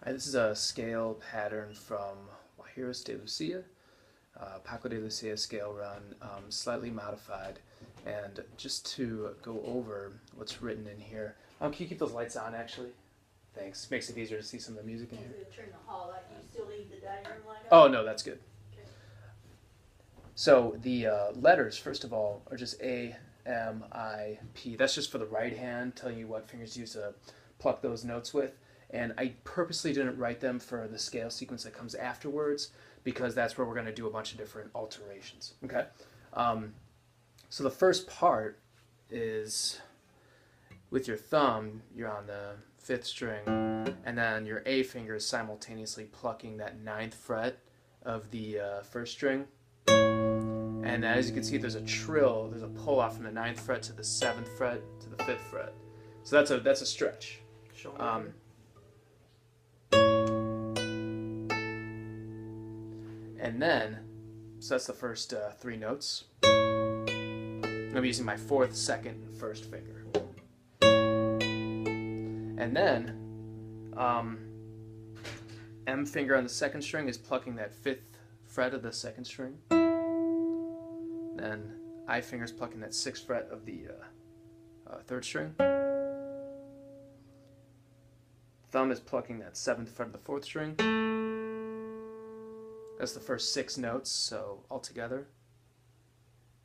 This is a scale pattern from Guajiros de Lucia, Paco de Lucia scale run, slightly modified. And just to go over what's written in here, can you keep those lights on actually? Thanks. Makes it easier to see some of the music in here. Turn the hall light. You still need the dining room light Oh, on? no, that's good. Okay. So the letters, first of all, are just A, M, I, P. That's just for the right hand, telling you what fingers to use to pluck those notes with. And I purposely didn't write them for the scale sequence that comes afterwards because that's where we're going to do a bunch of different alterations. Okay. So the first part is with your thumb, you're on the 5th string, and then your A finger is simultaneously plucking that 9th fret of the 1st string. And as you can see, there's a trill, there's a pull off from the 9th fret to the 7th fret to the 5th fret. So that's a stretch. And then, so that's the first 3 notes. I'm using my 4th, 2nd, and 1st finger. And then, M finger on the 2nd string is plucking that 5th fret of the 2nd string. Then I finger is plucking that 6th fret of the 3rd string. Thumb is plucking that 7th fret of the 4th string. That's the first 6 notes, so all together.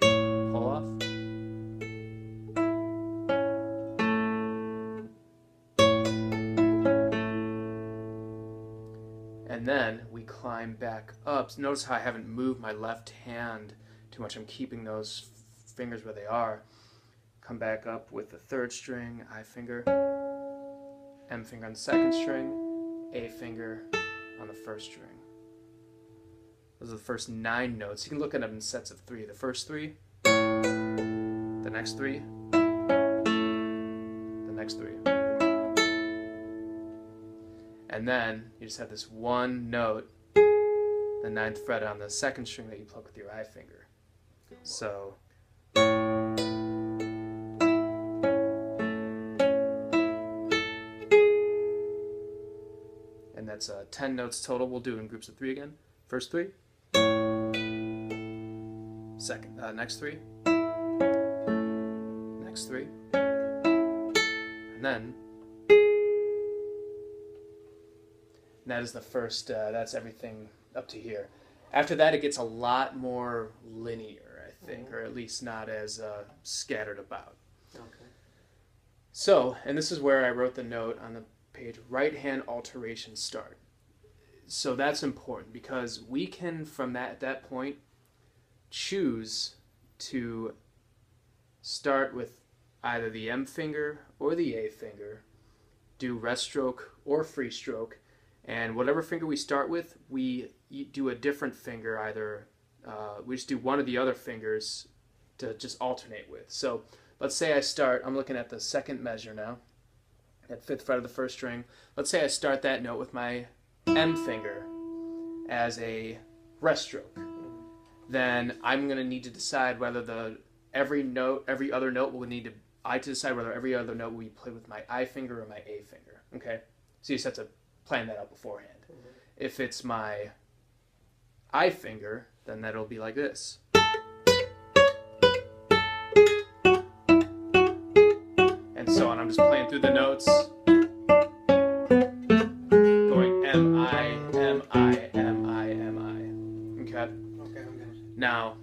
Pull off. And then we climb back up. So notice how I haven't moved my left hand too much. I'm keeping those fingers where they are. Come back up with the 3rd string, I finger, M finger on the 2nd string, A finger on the 1st string. Those are the first 9 notes. You can look at them in sets of 3. The first 3, the next 3, the next 3. And then you just have this one note, the 9th fret on the 2nd string that you pluck with your I finger. So and that's 10 notes total. We'll do it in groups of 3 again. First 3, second, next 3, next 3, and then that is the first. That's everything up to here. After that, it gets a lot more linear, I think, or at least not as scattered about. Okay. So, and this is where I wrote the note on the page: right hand alteration start. So that's important because we can, from at that point, choose to start with either the M finger or the A finger, do rest stroke or free stroke, and whatever finger we start with, we do a different finger. Either we just do one of the other fingers to just alternate with. So let's say I start, I'm looking at the 2nd measure now, at 5th fret of the 1st string. Let's say I start that note with my M finger as a rest stroke. Then I'm going to need to decide whether every other note will need to, I to decide whether every other note will be played with my I finger or my A finger. Okay? So you just have to plan that out beforehand. If it's my I finger, then that'll be like this. And so on. I'm just playing through the notes. Now,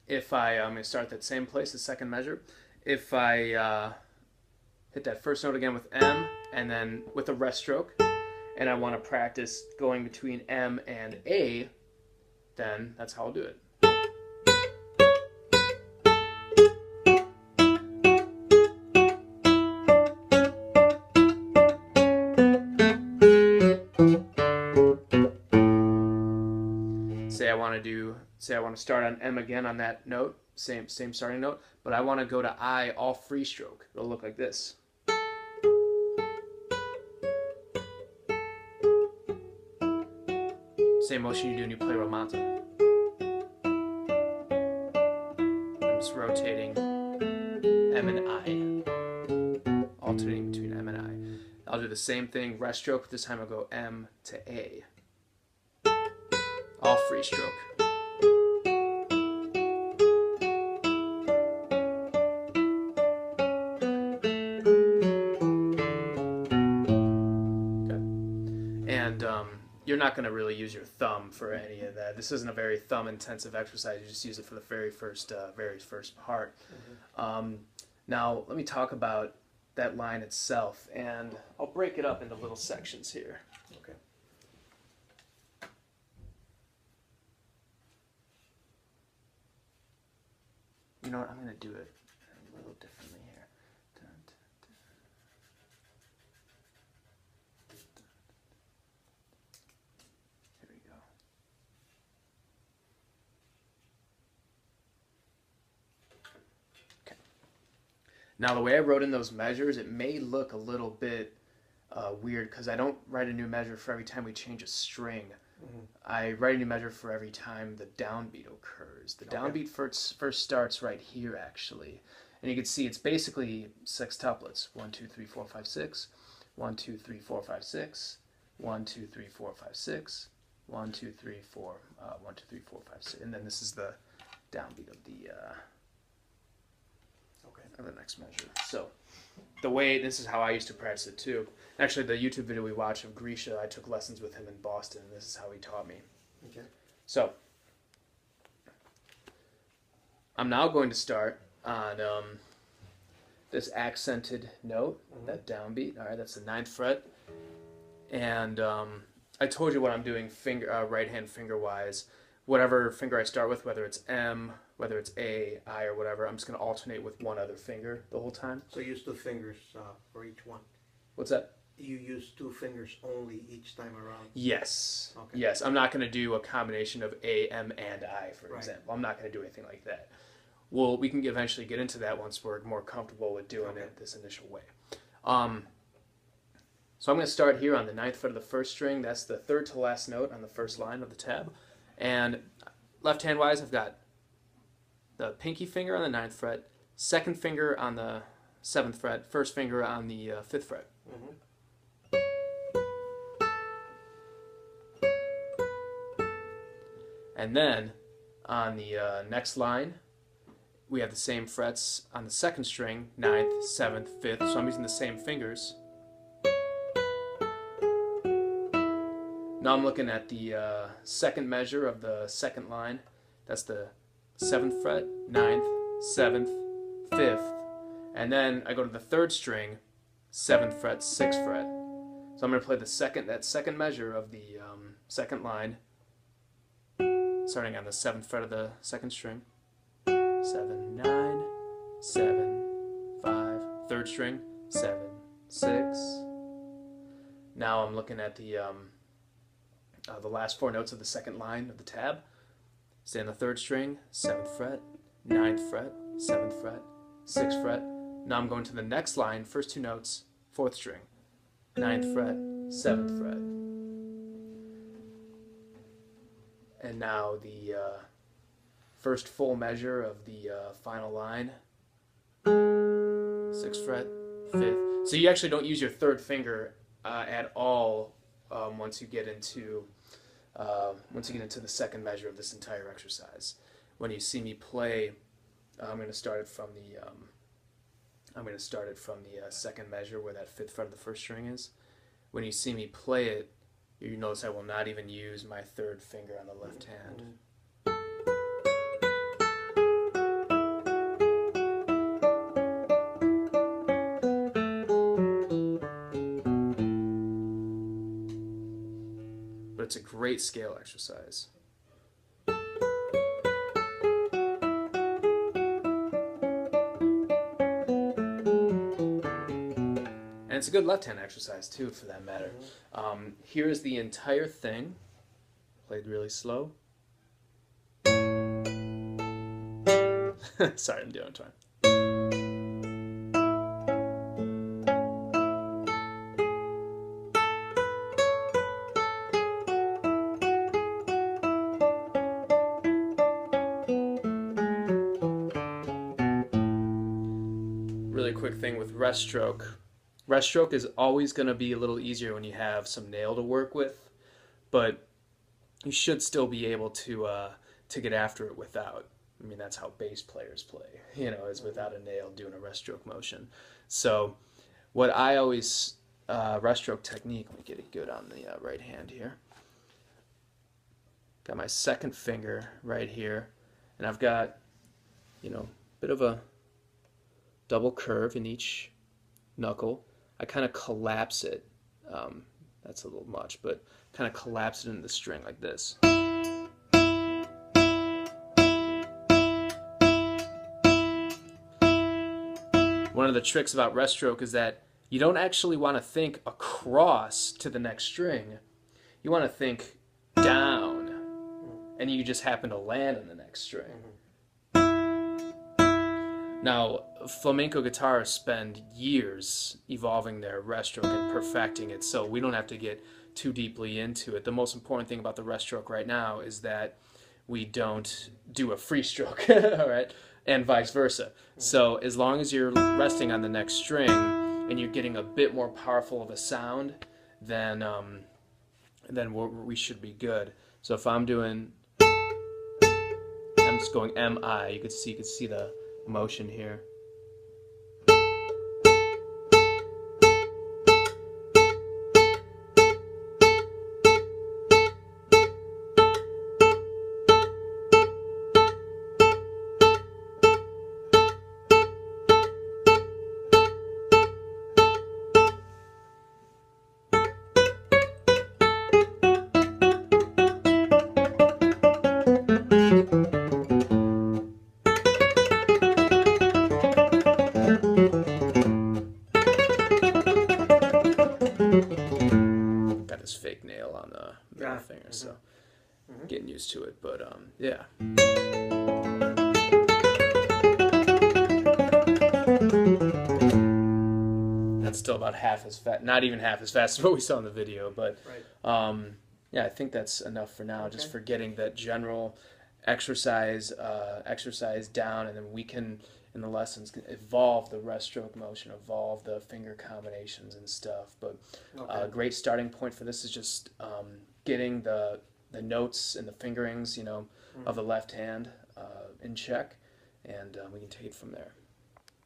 if I'm going to start that same place, the 2nd measure. If I hit that first note again with M and then with a rest stroke, and I want to practice going between M and A, then that's how I'll do it. Say I want to start on M again on that note, same starting note, but I want to go to I all free stroke. It'll look like this. Same motion you do when you play Romanza. I'm just rotating M and I, alternating between M and I'll do the same thing, rest stroke. This time I'll go M to A. All free stroke. And you're not going to really use your thumb for any of that. This isn't a very thumb-intensive exercise. You just use it for the very first part. Now, let me talk about that line itself, and I'll break it up into little sections here. Okay. You know what? I'm going to do it a little differently here. Here we go. Okay. Now, the way I wrote in those measures, it may look a little bit weird because I don't write a new measure for every time we change a string. I write a new measure for every time the downbeat occurs. The downbeat first starts right here, actually. And you can see it's basically sextuplets. 1, 2, 3, 4, 5, 6. 1, 2, 3, 4, 5, 6. 1, 2, 3, 4, 5, 6. 1, 2, 3, 4. 1, 2, 3, 4, 5, 6. And then this is the downbeat of the next measure. So this is how I used to practice it too. Actually, the YouTube video we watched of Grisha, I took lessons with him in Boston, and this is how he taught me. Okay. So, I'm now going to start on this accented note, that downbeat. All right, that's the 9th fret. And I told you what I'm doing right hand finger wise. Whatever finger I start with, whether it's M, whether it's A, I, or whatever, I'm just going to alternate with one other finger the whole time. So you use 2 fingers for each one. What's that? You use 2 fingers only each time around. Yes. Okay. Yes. I'm not going to do a combination of A, M, and I, for example. I'm not going to do anything like that. Well, we can eventually get into that once we're more comfortable with doing it this initial way. So I'm going to start here on the 9th fret of the 1st string. That's the 3rd to last note on the 1st line of the tab. And left hand wise, I've got the pinky finger on the 9th fret, 2nd finger on the 7th fret, 1st finger on the 5th fret. And then on the next line, we have the same frets on the 2nd string, 9th, 7th, 5th, so I'm using the same fingers. Now I'm looking at the 2nd measure of the 2nd line. That's the 7th fret, 9th, 7th, 5th. And then I go to the 3rd string, 7th fret, 6th fret. So I'm going to play that 2nd measure of the 2nd line, starting on the 7th fret of the 2nd string. 7, 9, 7, 5, 3rd string, 7, 6. Now I'm looking at the last 4 notes of the 2nd line of the tab. Stay on the 3rd string, 7th fret, 9th fret, 7th fret, 6th fret. Now I'm going to the next line, first 2 notes, 4th string, 9th fret, 7th fret. And now the first full measure of the final line, 6th fret, 5th. So you actually don't use your 3rd finger at all once you get into the 2nd measure of this entire exercise. When you see me play, I'm going to start it from the 2nd measure where that 5th fret of the 1st string is. When you see me play it, you notice I will not even use my 3rd finger on the left hand. But it's a great scale exercise. And it's a good left-hand exercise, too, for that matter. Here's the entire thing, played really slow. Sorry, I'm doing it twice. Really quick thing with rest stroke. rest stroke is always going to be a little easier when you have some nail to work with, but you should still be able to get after it without. I mean, that's how bass players play, is without a nail doing a rest stroke motion. So what I always, rest stroke technique, let me get it good on the right hand here. Got my second finger right here, and I've got, a bit of a double curve in each knuckle. I kind of collapse it. That's a little much, but kind of collapse it into the string like this. One of the tricks about rest stroke is that you don't actually want to think across to the next string. You want to think down, and you just happen to land on the next string. Now, flamenco guitarists spend years evolving their rest stroke and perfecting it, so we don't have to get too deeply into it. The most important thing about the rest stroke right now is that we don't do a free stroke, all right, and vice versa. So as long as you're resting on the next string and you're getting a bit more powerful of a sound, then we should be good. So if I'm just going M-I, you could see the motion here. Got his fake nail on the middle finger, so getting used to it, but yeah. That's still about half as fast, not even half as fast as what we saw in the video, but yeah, I think that's enough for now. Just for getting that general exercise down, and then we can, in the lessons, evolve the rest stroke motion, evolve the finger combinations and stuff. But a great starting point for this is just getting the notes and the fingerings, of the left hand in check, and we can take it from there.